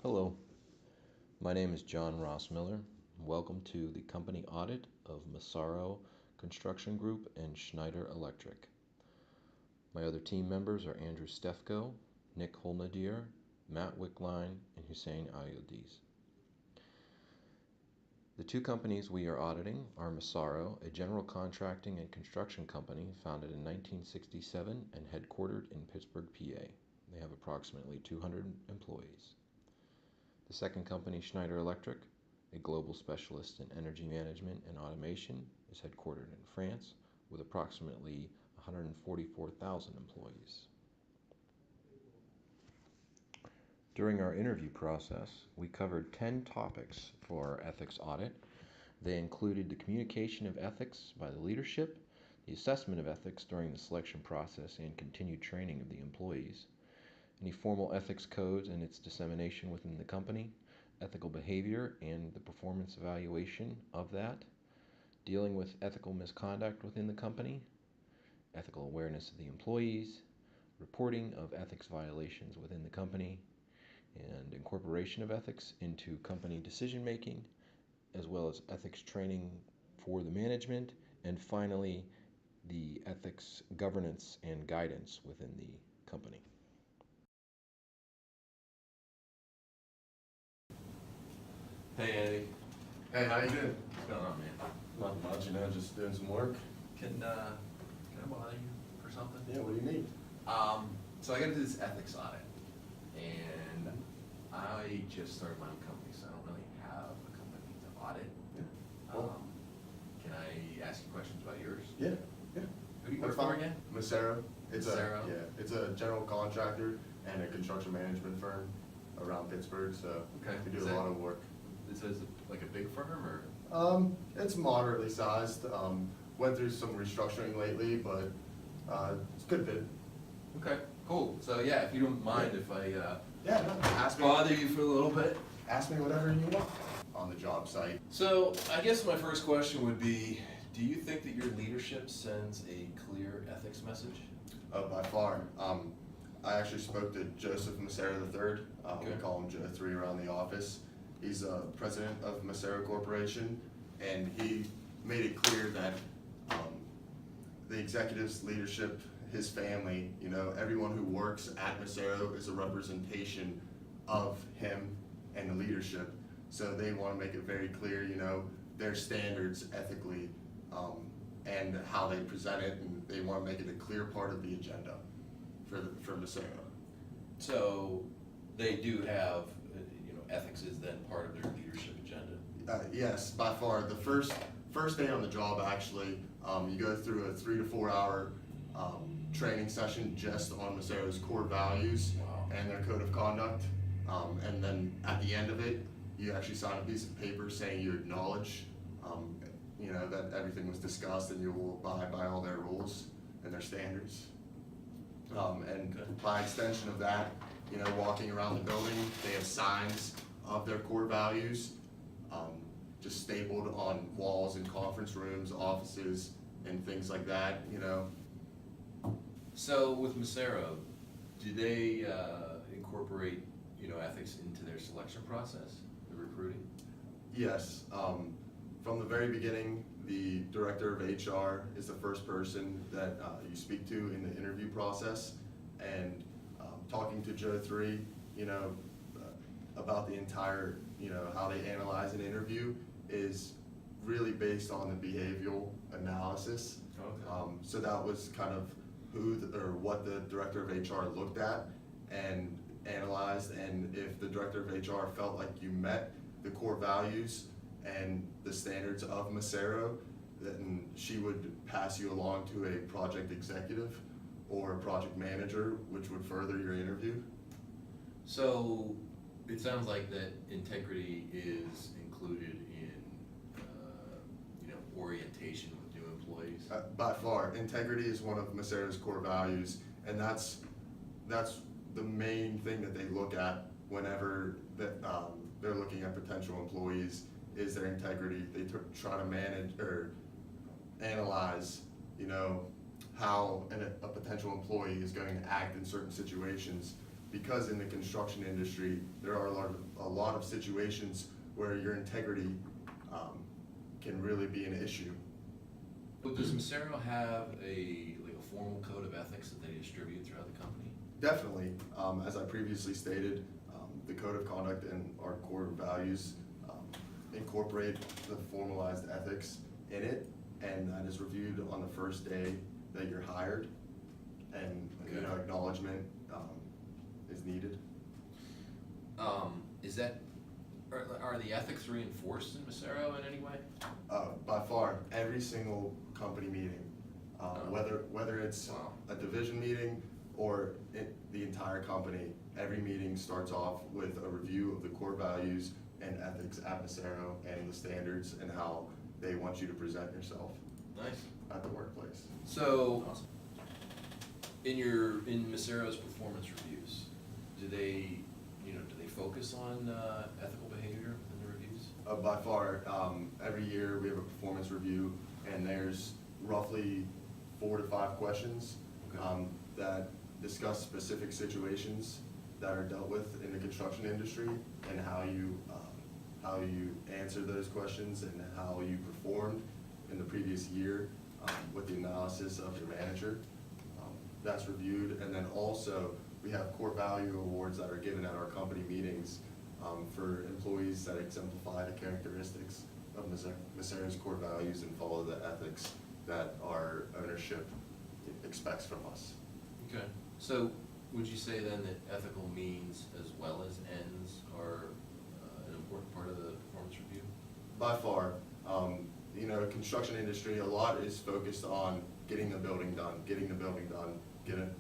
Hello, my name is John Ross Miller. Welcome to the company audit of Massaro Construction Group and Schneider Electric. My other team members are Andrew Stefko, Nick Holnadir, Matt Wickline, and Hussein Ayudiz. The two companies we are auditing are Massaro, a general contracting and construction company founded in 1967 and headquartered in Pittsburgh, PA. They have approximately 200 employees. The second company, Schneider Electric, a global specialist in energy management and automation, is headquartered in France with approximately 144,000 employees. During our interview process, we covered 10 topics for our ethics audit. They included the communication of ethics by the leadership, the assessment of ethics during the selection process and continued training of the employees, any formal ethics codes and its dissemination within the company, ethical behavior and the performance evaluation of that, dealing with ethical misconduct within the company, ethical awareness of the employees, reporting of ethics violations within the company, and incorporation of ethics into company decision making, as well as ethics training for the management, and finally, the ethics governance and guidance within the company. Hey Eddie, Hey, how you doing? what's going on, man? Not much, just doing some work. Can I bother you for something? Yeah, what do you need? So I gotta do this ethics audit, and I just started my own company, so I don't really have a company to audit. Yeah. Cool. Can I ask you questions about yours? Yeah, yeah. Who do you That's work for fine. again? Massaro. Massaro? It's a general contractor and a construction management firm around Pittsburgh, so Okay. we do Is a that- lot of work. Is it like a big firm or? It's moderately sized. Went through some restructuring lately, but it's a good fit. Okay, cool. So yeah, if you don't mind if I Yeah, no, ask me. bother you for a little bit. Ask me whatever you want on the job site. So I guess my first question would be, do you think that your leadership sends a clear ethics message? By far. I actually spoke to Joseph Massaro III. Okay. We call him Joe 3 around the office. He's president of Massaro Corporation, and he made it clear that the executives, leadership, his family, everyone who works at Massaro is a representation of him and the leadership. So they want to make it very clear, their standards ethically, and how they present it, and they want to make it a clear part of the agenda for Massaro. So they do have, ethics is then part of their leadership agenda? Yes, by far. The first day on the job, actually, you go through a 3 to 4 hour training session just on Massaro's core values Wow. and their code of conduct. And then at the end of it, you actually sign a piece of paper saying you acknowledge, that everything was discussed and you will abide by all their rules and their standards. And Okay. by extension of that, walking around the building, they have signs of their core values, just stapled on walls in conference rooms, offices, and things like that, So with Massaro, do they incorporate, ethics into their selection process, the recruiting? Yes, from the very beginning, the director of HR is the first person that you speak to in the interview process, and talking to Joe 3, about the entire, how they analyze an interview is really based on the behavioral analysis. Okay. So that was kind of what the director of HR looked at and analyzed, and if the director of HR felt like you met the core values and the standards of Massaro, then she would pass you along to a project executive or a project manager, which would further your interview. So it sounds like that integrity is included in, orientation with new employees. By far, integrity is one of Massaro's core values, and that's the main thing that they look at whenever they're looking at potential employees, is their integrity. They try to manage or analyze, how a potential employee is going to act in certain situations. because in the construction industry, there are a lot of situations where your integrity can really be an issue. But does Macero have a formal code of ethics that they distribute throughout the company? Definitely, as I previously stated, the code of conduct and our core values incorporate the formalized ethics in it, and that is reviewed on the first day that you're hired, and acknowledgement is needed. Is that, are the ethics reinforced in Macero in any way? By far, every single company meeting, whether it's Wow. a division meeting or the entire company, every meeting starts off with a review of the core values and ethics at Macero and the standards and how they want you to present yourself Nice. at the workplace. So, in Macero's performance reviews, do they focus on ethical behavior in the reviews? By far, every year we have a performance review, and there's roughly 4 to 5 questions Okay. that discuss specific situations that are dealt with in the construction industry and how you answer those questions and how you performed in the previous year with the analysis of your manager. That's reviewed, and then also we have core value awards that are given at our company meetings for employees that exemplify the characteristics of Macero's core values and follow the ethics that our ownership expects from us. Okay. So, would you say then that ethical means as well as ends are an important part of the performance review? By far, construction industry, a lot is focused on getting the building done, getting the building done,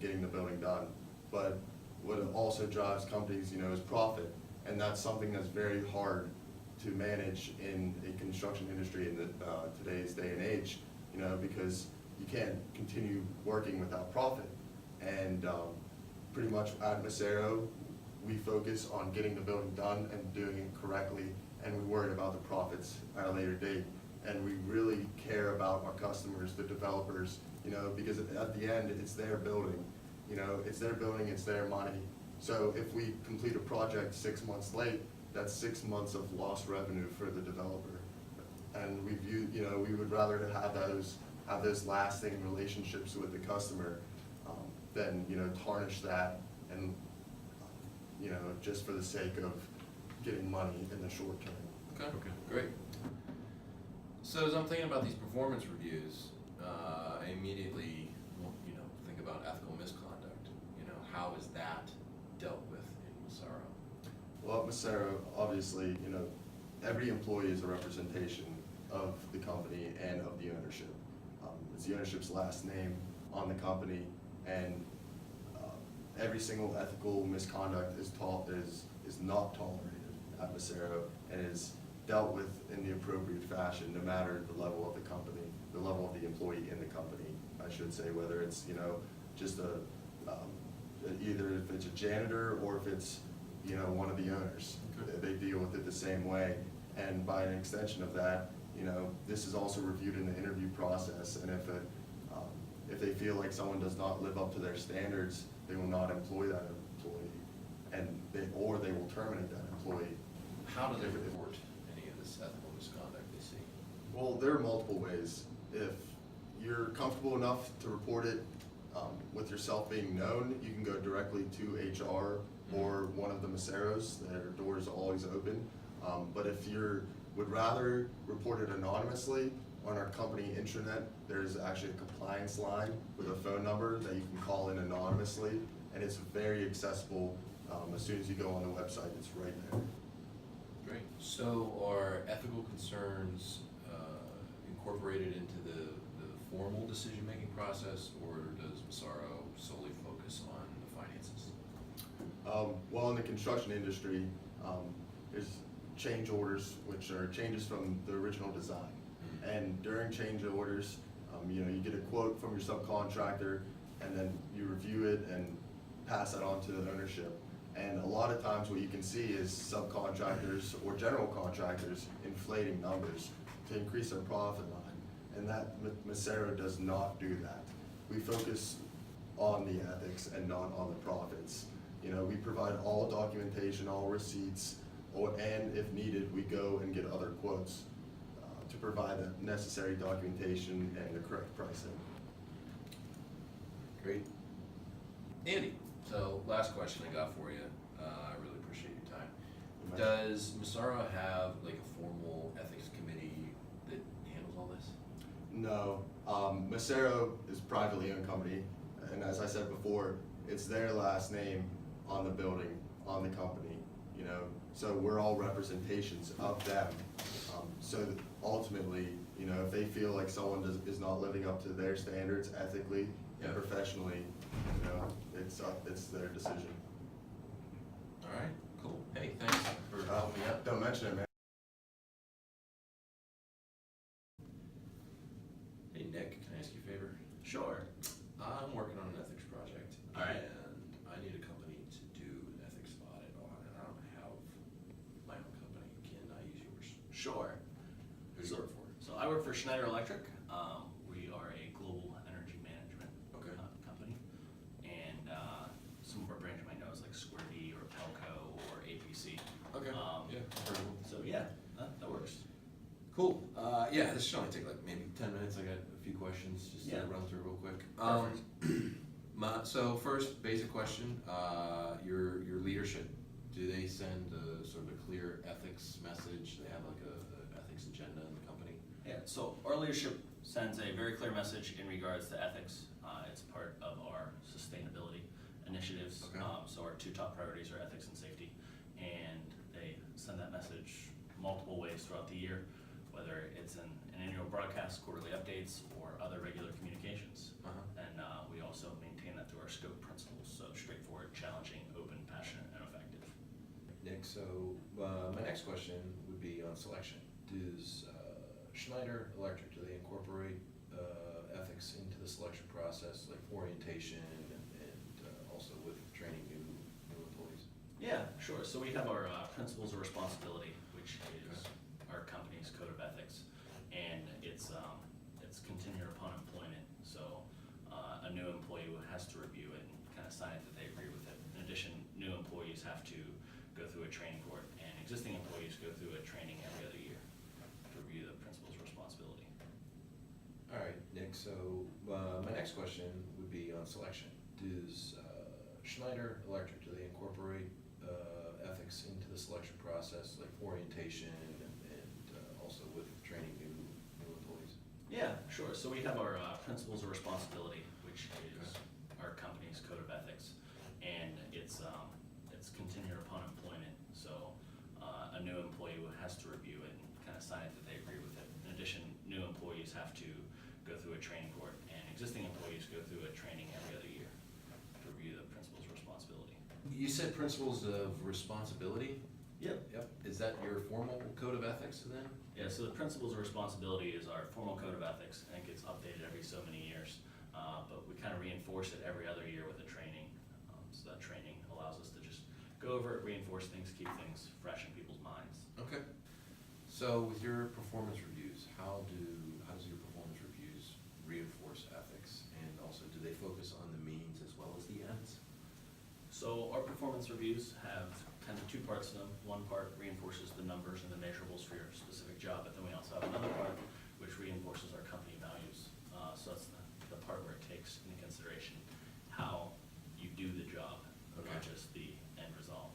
getting the building done. But what also drives companies, is profit, and that's something that's very hard to manage in a construction industry in today's day and age, because you can't continue working without profit. And pretty much at Macero, we focus on getting the building done and doing it correctly, and we worry about the profits at a later date. And we really care about our customers, the developers, because at the end, it's their building. It's their building, it's their money. So if we complete a project 6 months late, that's 6 months of lost revenue for the developer. And we would rather have those lasting relationships with the customer than, tarnish that and, just for the sake of getting money in the short term. Okay. Great. So as I'm thinking about these performance reviews, I immediately, think about ethical misconduct. How is that dealt with in Macero? Well, at Macero, obviously, every employee is a representation of the company and of the ownership. It's the ownership's last name on the company, and every single ethical misconduct is not tolerated at Macero and is dealt with in the appropriate fashion, no matter the level of the company, the level of the employee in the company, I should say, whether it's, just either if it's a janitor or if it's, one of the owners. Okay. They deal with it the same way. And by an extension of that, this is also reviewed in the interview process, and if they feel like someone does not live up to their standards, they will not employ that employee, and they will terminate that employee. How do they report any of this ethical misconduct they see? Well, there are multiple ways. If you're comfortable enough to report it with yourself being known, you can go directly to HR or one of the Maceros. Their door is always open. But if you would rather report it anonymously, on our company intranet, there's actually a compliance line with a phone number that you can call in anonymously, and it's very accessible. As soon as you go on the website, it's right there. Great. So are ethical concerns incorporated into the formal decision-making process, or does Macero solely focus on the finances? Well, in the construction industry, there's change orders, which are changes from the original design. And during change orders, you get a quote from your subcontractor, and then you review it and pass that on to the ownership. And a lot of times what you can see is subcontractors or general contractors inflating numbers to increase their profit line. And that Macero does not do that. We focus on the ethics and not on the profits. You know, we provide all documentation, all receipts, and if needed, we go and get other quotes to provide the necessary documentation and the correct pricing. Great. Andy, so last question I got for you. I really appreciate your time. Does Massaro have like a formal ethics committee that handles all this? No, Massaro is a privately owned company, and as I said before, it's their last name on the building, on the company, you know, so we're all representations of them. So that ultimately, you know, if they feel like someone is not living up to their standards ethically and professionally, you know, it's their decision. All right, cool. Hey, thanks for helping me out. Don't mention it, man. Hey, Nick, can I ask you a favor? Sure. I'm working on an ethics project. All right. And I need a company to do an ethics audit on, and I don't have my own company. Can I use yours? Sure. Who do you work for? So I work for Schneider Electric. We are a global energy management Okay. company, and some of our brands you might know is like Square D or Pelco or APC. Okay. Yeah, heard of them. So yeah, that works. Cool. Yeah, this should only take like maybe 10 minutes. I got a few questions just Yeah. to run through real quick. Perfect. So first, basic question, your leadership, do they send a sort of a clear ethics message? They have like a ethics agenda in the company? Yeah. So our leadership sends a very clear message in regards to ethics. It's part of our sustainability initiatives. Okay. So our two top priorities are ethics and safety, and they send that message multiple ways throughout the year, whether it's an annual broadcast, quarterly updates, or other regular communications. Uh-huh. And we also maintain that through our scope principles, so straightforward, challenging, open, passionate, and effective. Nick, so my next question would be on selection. Does Schneider Electric, do they incorporate ethics into the selection process, like orientation and also with training new employees? Yeah, sure. So we have our principles of responsibility, which is our company's code of ethics, and it's contingent upon employment. So a new employee has to review it and kind of sign it that they agree with it. In addition, new employees have to go through a training course, and existing employees go through a training every other year to review the principles of responsibility. All right, Nick, so my next question would be on selection. Does Schneider Electric, do they incorporate ethics into the selection process, like orientation and also with training new employees? Yeah, sure. So we have our principles of responsibility, which is our company's code of ethics, and it's contingent upon employment. So a new employee has to review it and kind of sign it that they agree with it. In addition, new employees have to go through a training course, and existing employees go through a training every other year to review the principles of responsibility. You said principles of responsibility? Yep. Yep. Is that your formal code of ethics then? Yeah, so the principles of responsibility is our formal code of ethics, and it gets updated every so many years. But we kind of reinforce it every other year with a training. So that training allows us to just go over it, reinforce things, keep things fresh in people's minds. Okay. So with your performance reviews, how does your performance reviews reinforce ethics? And also, do they focus on the means as well as the ends? So our performance reviews have kind of two parts to them. One part reinforces the numbers and the measurables for your specific job, but then we also have another part which reinforces our company values. So that's the part where it takes into consideration how you do the job, not just the end result.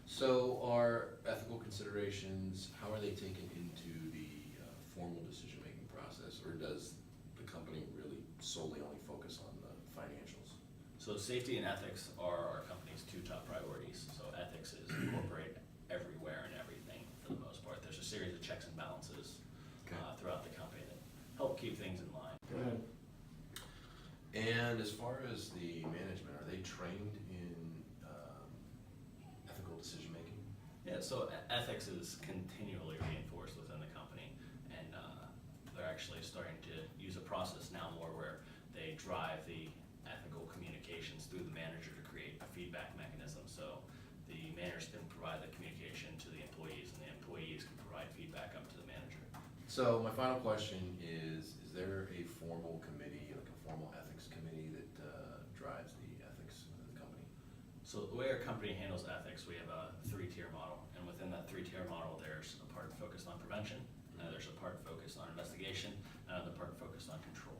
So are ethical considerations, how are they taken into the formal decision-making process, or does the company really solely only focus on the financials? So safety and ethics are our company's two top priorities. So ethics is incorporated everywhere and everything for the most part. There's a series of checks and balances throughout the company that help keep things in line. Go ahead. And as far as the management, are they trained in ethical decision-making? Yeah, so ethics is continually reinforced within the company, and they're actually starting to use a process now more where they drive the ethical communications through the manager to create a feedback mechanism. So the managers can provide the communication to the employees, and the employees can provide feedback up to the manager. So my final question is there a formal committee, like a formal ethics committee that drives the ethics of the company? So the way our company handles ethics, we have a 3-tier model, and within that 3-tier model, there's a part focused on prevention, there's a part focused on investigation, another part focused on control.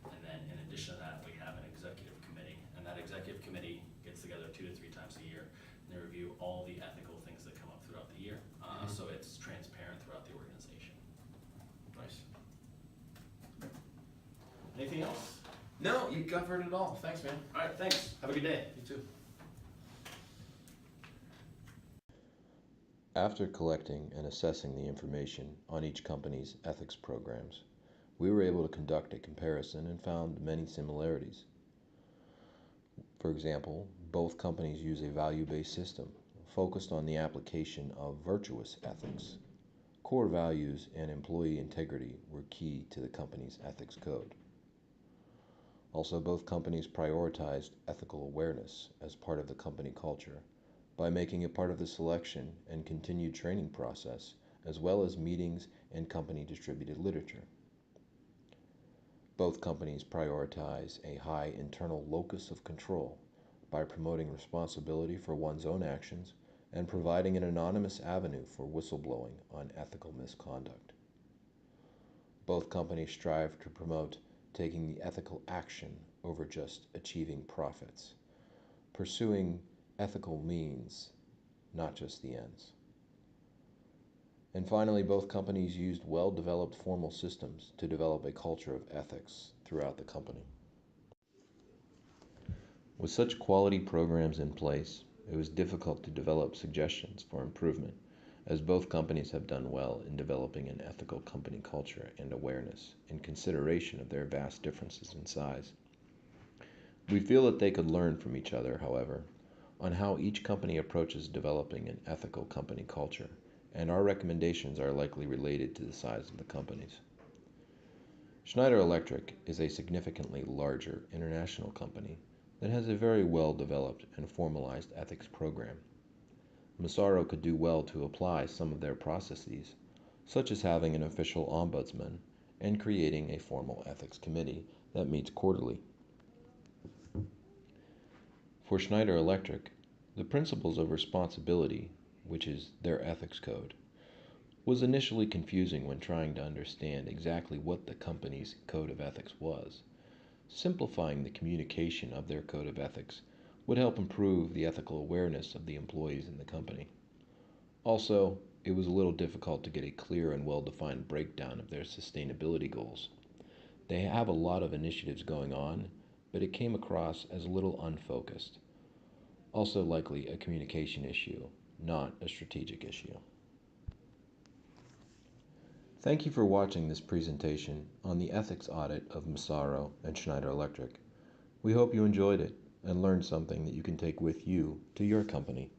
And then in addition to that, we have an executive committee, and that executive committee gets together 2 to 3 times a year, and they review all the ethical things that come up throughout the year, so it's transparent throughout the organization. Nice. Anything else? No, you covered it all. Thanks, man. All right, thanks. Have a good day. You too. After collecting and assessing the information on each company's ethics programs, we were able to conduct a comparison and found many similarities. For example, both companies use a value-based system focused on the application of virtuous ethics. Core values and employee integrity were key to the company's ethics code. Also, both companies prioritized ethical awareness as part of the company culture by making it part of the selection and continued training process, as well as meetings and company distributed literature. Both companies prioritize a high internal locus of control by promoting responsibility for one's own actions and providing an anonymous avenue for whistleblowing on ethical misconduct. Both companies strive to promote taking the ethical action over just achieving profits, pursuing ethical means, not just the ends. And finally, both companies used well-developed formal systems to develop a culture of ethics throughout the company. With such quality programs in place, it was difficult to develop suggestions for improvement, as both companies have done well in developing an ethical company culture and awareness in consideration of their vast differences in size. We feel that they could learn from each other, however, on how each company approaches developing an ethical company culture, and our recommendations are likely related to the size of the companies. Schneider Electric is a significantly larger international company that has a very well-developed and formalized ethics program. Massaro could do well to apply some of their processes, such as having an official ombudsman and creating a formal ethics committee that meets quarterly. For Schneider Electric, the principles of responsibility, which is their ethics code, was initially confusing when trying to understand exactly what the company's code of ethics was. Simplifying the communication of their code of ethics would help improve the ethical awareness of the employees in the company. Also, it was a little difficult to get a clear and well-defined breakdown of their sustainability goals. They have a lot of initiatives going on, but it came across as a little unfocused. Also likely a communication issue, not a strategic issue. Thank you for watching this presentation on the ethics audit of Massaro and Schneider Electric. We hope you enjoyed it and learned something that you can take with you to your company.